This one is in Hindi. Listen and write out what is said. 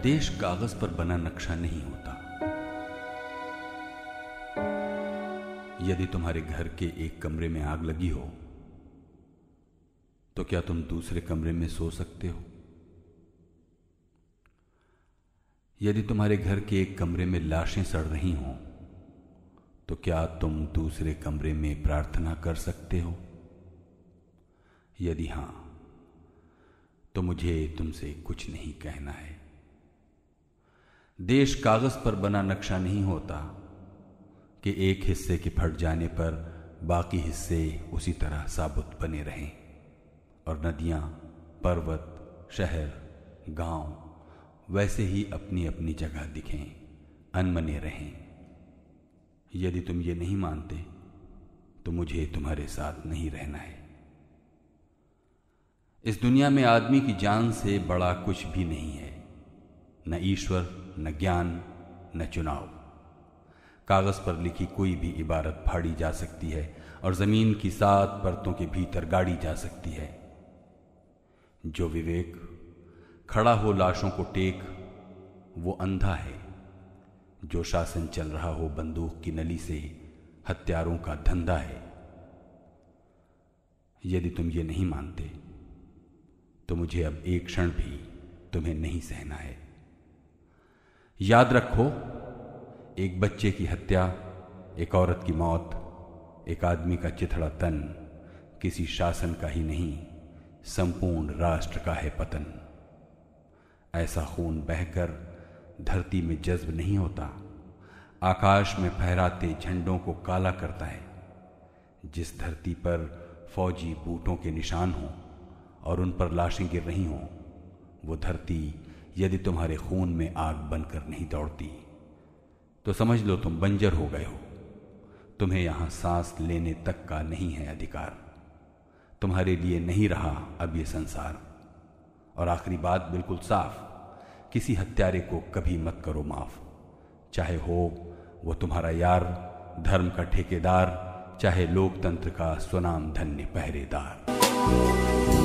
देश कागज पर बना नक्शा नहीं होता। यदि तुम्हारे घर के एक कमरे में आग लगी हो तो क्या तुम दूसरे कमरे में सो सकते हो? यदि तुम्हारे घर के एक कमरे में लाशें सड़ रही हों तो क्या तुम दूसरे कमरे में प्रार्थना कर सकते हो? यदि हां, तो मुझे तुमसे कुछ नहीं कहना है। देश कागज पर बना नक्शा नहीं होता कि एक हिस्से के फट जाने पर बाकी हिस्से उसी तरह साबुत बने रहें और नदियां, पर्वत, शहर, गांव वैसे ही अपनी अपनी जगह दिखें, अनमने रहें। यदि तुम ये नहीं मानते तो मुझे तुम्हारे साथ नहीं रहना है। इस दुनिया में आदमी की जान से बड़ा कुछ भी नहीं है, न ईश्वर, न ज्ञान, न चुनाव। कागज पर लिखी कोई भी इबारत फाड़ी जा सकती है और जमीन की 7 परतों के भीतर गाड़ी जा सकती है। जो विवेक खड़ा हो लाशों को टेक, वो अंधा है। जो शासन चल रहा हो बंदूक की नली से, हत्यारों का धंधा है। यदि तुम ये नहीं मानते तो मुझे अब एक क्षण भी तुम्हें नहीं सहना है। याद रखो, एक बच्चे की हत्या, एक औरत की मौत, एक आदमी का चिथड़ा तन किसी शासन का ही नहीं, संपूर्ण राष्ट्र का है पतन। ऐसा खून बहकर धरती में जज्ब नहीं होता, आकाश में फहराते झंडों को काला करता है। जिस धरती पर फौजी बूटों के निशान हों और उन पर लाशें गिर रही हों, वो धरती यदि तुम्हारे खून में आग बनकर नहीं दौड़ती तो समझ लो तुम बंजर हो गए हो। तुम्हें यहां सांस लेने तक का नहीं है अधिकार। तुम्हारे लिए नहीं रहा अब ये संसार। और आखिरी बात बिल्कुल साफ, किसी हत्यारे को कभी मत करो माफ, चाहे हो वो तुम्हारा यार, धर्म का ठेकेदार, चाहे लोकतंत्र का स्वनाम धन्य पहरेदार।